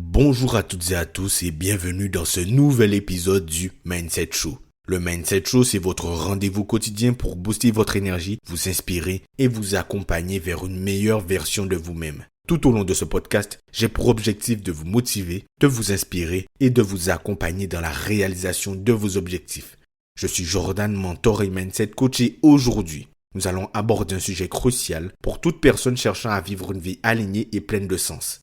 Bonjour à toutes et à tous et bienvenue dans ce nouvel épisode du Mindset Show. Le Mindset Show, c'est votre rendez-vous quotidien pour booster votre énergie, vous inspirer et vous accompagner vers une meilleure version de vous-même. Tout au long de ce podcast, j'ai pour objectif de vous motiver, de vous inspirer et de vous accompagner dans la réalisation de vos objectifs. Je suis Jordan, mentor et mindset coach et aujourd'hui, nous allons aborder un sujet crucial pour toute personne cherchant à vivre une vie alignée et pleine de sens.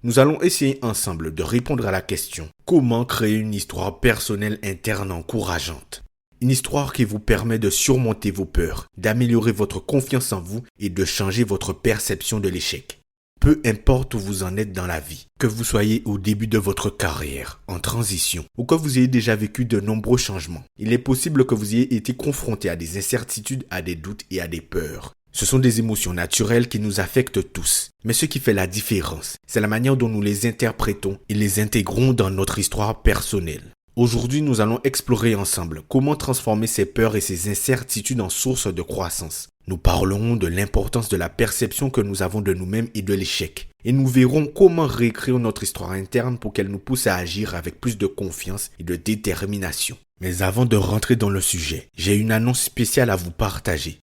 Nous allons essayer ensemble de répondre à la question « Comment créer une histoire personnelle interne encourageante ?» Une histoire qui vous permet de surmonter vos peurs, d'améliorer votre confiance en vous et de changer votre perception de l'échec. Peu importe où vous en êtes dans la vie, que vous soyez au début de votre carrière, en transition, ou que vous ayez déjà vécu de nombreux changements, il est possible que vous ayez été confronté à des incertitudes, à des doutes et à des peurs. Ce sont des émotions naturelles qui nous affectent tous. Mais ce qui fait la différence, c'est la manière dont nous les interprétons et les intégrons dans notre histoire personnelle. Aujourd'hui, nous allons explorer ensemble comment transformer ces peurs et ces incertitudes en source de croissance. Nous parlerons de l'importance de la perception que nous avons de nous-mêmes et de l'échec. Et nous verrons comment réécrire notre histoire interne pour qu'elle nous pousse à agir avec plus de confiance et de détermination. Mais avant de rentrer dans le sujet, j'ai une annonce spéciale à vous partager.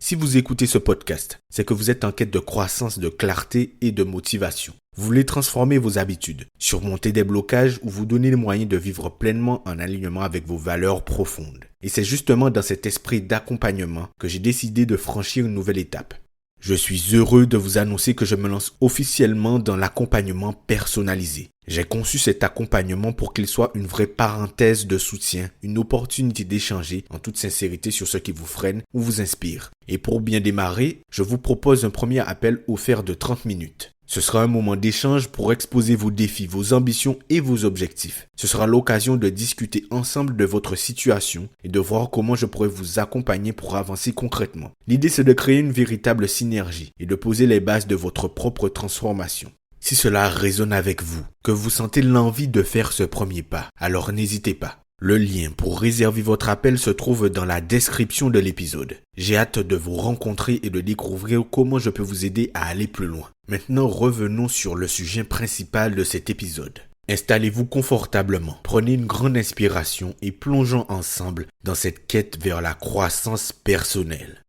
Si vous écoutez ce podcast, c'est que vous êtes en quête de croissance, de clarté et de motivation. Vous voulez transformer vos habitudes, surmonter des blocages ou vous donner les moyens de vivre pleinement en alignement avec vos valeurs profondes. Et c'est justement dans cet esprit d'accompagnement que j'ai décidé de franchir une nouvelle étape. Je suis heureux de vous annoncer que je me lance officiellement dans l'accompagnement personnalisé. J'ai conçu cet accompagnement pour qu'il soit une vraie parenthèse de soutien, une opportunité d'échanger en toute sincérité sur ce qui vous freine ou vous inspire. Et pour bien démarrer, je vous propose un premier appel offert de 30 minutes. Ce sera un moment d'échange pour exposer vos défis, vos ambitions et vos objectifs. Ce sera l'occasion de discuter ensemble de votre situation et de voir comment je pourrais vous accompagner pour avancer concrètement. L'idée, c'est de créer une véritable synergie et de poser les bases de votre propre transformation. Si cela résonne avec vous, que vous sentez l'envie de faire ce premier pas, alors n'hésitez pas. Le lien pour réserver votre appel se trouve dans la description de l'épisode. J'ai hâte de vous rencontrer et de découvrir comment je peux vous aider à aller plus loin. Maintenant, revenons sur le sujet principal de cet épisode. Installez-vous confortablement, prenez une grande inspiration et plongeons ensemble dans cette quête vers la croissance personnelle.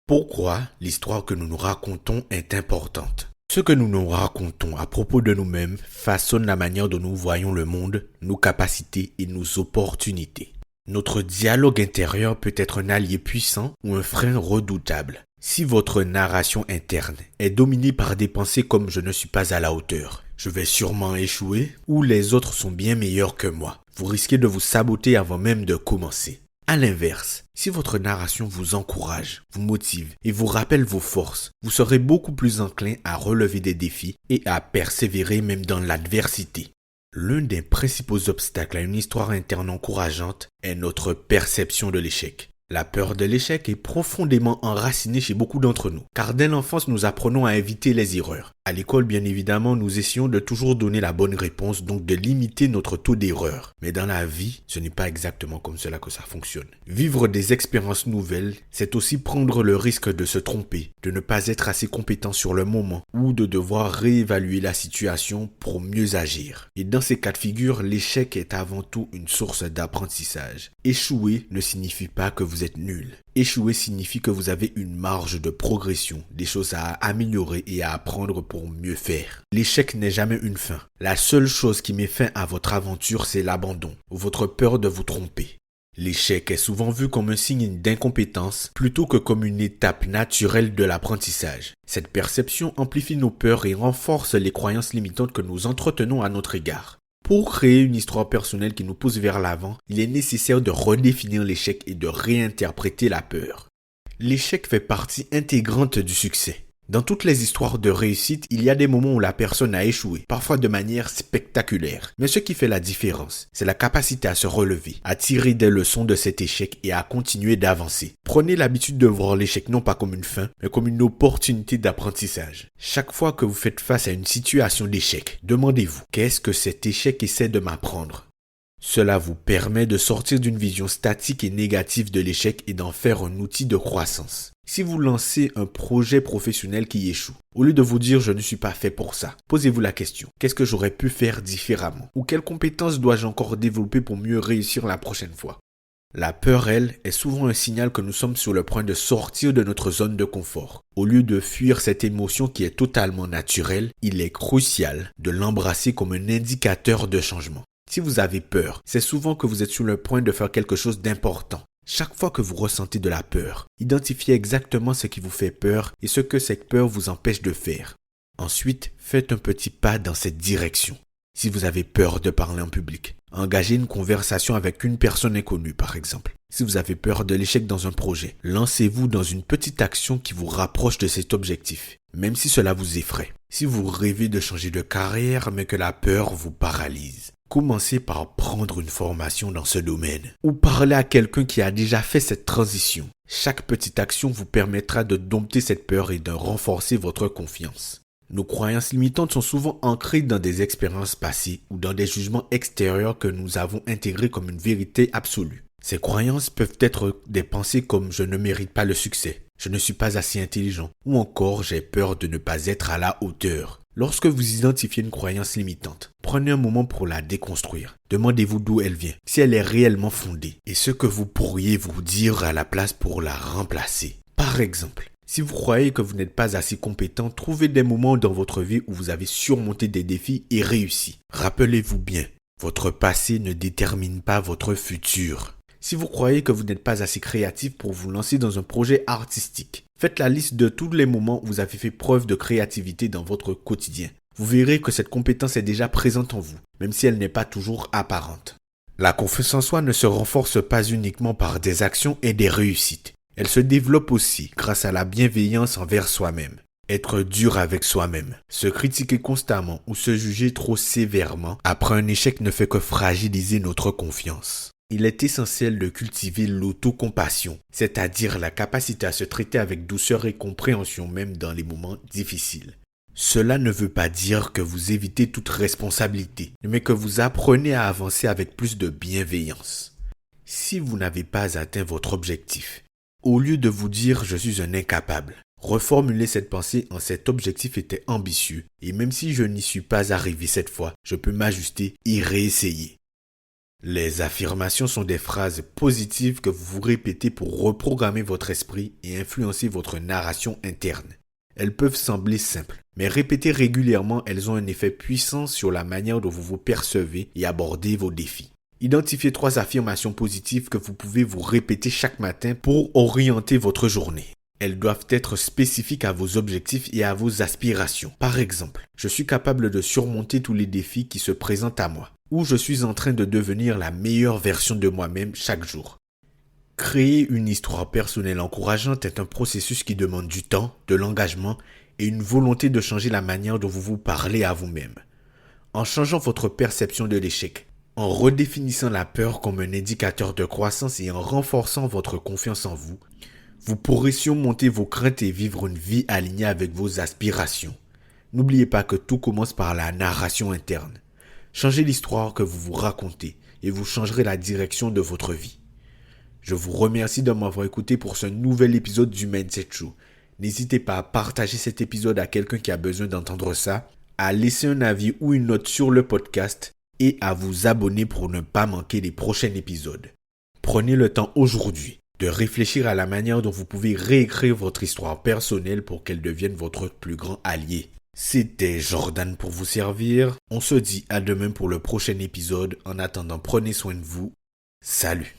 Pourquoi l'histoire que nous nous racontons est importante ? Ce que nous nous racontons à propos de nous-mêmes façonne la manière dont nous voyons le monde, nos capacités et nos opportunités. Notre dialogue intérieur peut être un allié puissant ou un frein redoutable. Si votre narration interne est dominée par des pensées comme « je ne suis pas à la hauteur »,« je vais sûrement échouer » ou « les autres sont bien meilleurs que moi », vous risquez de vous saboter avant même de commencer. À l'inverse, si votre narration vous encourage, vous motive et vous rappelle vos forces, vous serez beaucoup plus enclin à relever des défis et à persévérer même dans l'adversité. L'un des principaux obstacles à une histoire interne encourageante est notre perception de l'échec. La peur de l'échec est profondément enracinée chez beaucoup d'entre nous, car dès l'enfance, nous apprenons à éviter les erreurs. À l'école, bien évidemment, nous essayons de toujours donner la bonne réponse, donc de limiter notre taux d'erreur. Mais dans la vie, ce n'est pas exactement comme cela que ça fonctionne. Vivre des expériences nouvelles, c'est aussi prendre le risque de se tromper, de ne pas être assez compétent sur le moment, ou de devoir réévaluer la situation pour mieux agir. Et dans ces cas de figure, l'échec est avant tout une source d'apprentissage. Échouer ne signifie pas que vous êtes nul. Échouer signifie que vous avez une marge de progression, des choses à améliorer et à apprendre pour mieux faire. L'échec n'est jamais une fin. La seule chose qui met fin à votre aventure, c'est l'abandon ou votre peur de vous tromper. L'échec est souvent vu comme un signe d'incompétence plutôt que comme une étape naturelle de l'apprentissage. Cette perception amplifie nos peurs et renforce les croyances limitantes que nous entretenons à notre égard. Pour créer une histoire personnelle qui nous pousse vers l'avant, il est nécessaire de redéfinir l'échec et de réinterpréter la peur. L'échec fait partie intégrante du succès. Dans toutes les histoires de réussite, il y a des moments où la personne a échoué, parfois de manière spectaculaire. Mais ce qui fait la différence, c'est la capacité à se relever, à tirer des leçons de cet échec et à continuer d'avancer. Prenez l'habitude de voir l'échec non pas comme une fin, mais comme une opportunité d'apprentissage. Chaque fois que vous faites face à une situation d'échec, demandez-vous, qu'est-ce que cet échec essaie de m'apprendre ? Cela vous permet de sortir d'une vision statique et négative de l'échec et d'en faire un outil de croissance. Si vous lancez un projet professionnel qui échoue, au lieu de vous dire « je ne suis pas fait pour ça », posez-vous la question « qu'est-ce que j'aurais pu faire différemment ?» ou « quelles compétences dois-je encore développer pour mieux réussir la prochaine fois ?» La peur, elle, est souvent un signal que nous sommes sur le point de sortir de notre zone de confort. Au lieu de fuir cette émotion qui est totalement naturelle, il est crucial de l'embrasser comme un indicateur de changement. Si vous avez peur, c'est souvent que vous êtes sur le point de faire quelque chose d'important. Chaque fois que vous ressentez de la peur, identifiez exactement ce qui vous fait peur et ce que cette peur vous empêche de faire. Ensuite, faites un petit pas dans cette direction. Si vous avez peur de parler en public, engagez une conversation avec une personne inconnue par exemple. Si vous avez peur de l'échec dans un projet, lancez-vous dans une petite action qui vous rapproche de cet objectif, même si cela vous effraie. Si vous rêvez de changer de carrière mais que la peur vous paralyse, commencez par prendre une formation dans ce domaine ou parler à quelqu'un qui a déjà fait cette transition. Chaque petite action vous permettra de dompter cette peur et de renforcer votre confiance. Nos croyances limitantes sont souvent ancrées dans des expériences passées ou dans des jugements extérieurs que nous avons intégrés comme une vérité absolue. Ces croyances peuvent être des pensées comme « je ne mérite pas le succès »,« je ne suis pas assez intelligent » ou encore « j'ai peur de ne pas être à la hauteur ». Lorsque vous identifiez une croyance limitante, prenez un moment pour la déconstruire. Demandez-vous d'où elle vient, si elle est réellement fondée et ce que vous pourriez vous dire à la place pour la remplacer. Par exemple, si vous croyez que vous n'êtes pas assez compétent, trouvez des moments dans votre vie où vous avez surmonté des défis et réussi. Rappelez-vous bien, votre passé ne détermine pas votre futur. Si vous croyez que vous n'êtes pas assez créatif pour vous lancer dans un projet artistique, faites la liste de tous les moments où vous avez fait preuve de créativité dans votre quotidien. Vous verrez que cette compétence est déjà présente en vous, même si elle n'est pas toujours apparente. La confiance en soi ne se renforce pas uniquement par des actions et des réussites. Elle se développe aussi grâce à la bienveillance envers soi-même. Être dur avec soi-même, se critiquer constamment ou se juger trop sévèrement après un échec ne fait que fragiliser notre confiance. Il est essentiel de cultiver l'autocompassion, c'est-à-dire la capacité à se traiter avec douceur et compréhension même dans les moments difficiles. Cela ne veut pas dire que vous évitez toute responsabilité, mais que vous apprenez à avancer avec plus de bienveillance. Si vous n'avez pas atteint votre objectif, au lieu de vous dire « je suis un incapable », reformulez cette pensée en « cet objectif était ambitieux et même si je n'y suis pas arrivé cette fois, je peux m'ajuster et réessayer ». Les affirmations sont des phrases positives que vous vous répétez pour reprogrammer votre esprit et influencer votre narration interne. Elles peuvent sembler simples, mais répétées régulièrement, elles ont un effet puissant sur la manière dont vous vous percevez et abordez vos défis. Identifiez 3 affirmations positives que vous pouvez vous répéter chaque matin pour orienter votre journée. Elles doivent être spécifiques à vos objectifs et à vos aspirations. Par exemple, je suis capable de surmonter tous les défis qui se présentent à moi. Ou je suis en train de devenir la meilleure version de moi-même chaque jour. Créer une histoire personnelle encourageante est un processus qui demande du temps, de l'engagement et une volonté de changer la manière dont vous vous parlez à vous-même. En changeant votre perception de l'échec, en redéfinissant la peur comme un indicateur de croissance et en renforçant votre confiance en vous, vous pourrez surmonter vos craintes et vivre une vie alignée avec vos aspirations. N'oubliez pas que tout commence par la narration interne. Changez l'histoire que vous vous racontez et vous changerez la direction de votre vie. Je vous remercie de m'avoir écouté pour ce nouvel épisode du Mindset Show. N'hésitez pas à partager cet épisode à quelqu'un qui a besoin d'entendre ça, à laisser un avis ou une note sur le podcast et à vous abonner pour ne pas manquer les prochains épisodes. Prenez le temps aujourd'hui de réfléchir à la manière dont vous pouvez réécrire votre histoire personnelle pour qu'elle devienne votre plus grand allié. C'était Jordan pour vous servir. On se dit à demain pour le prochain épisode. En attendant, prenez soin de vous. Salut!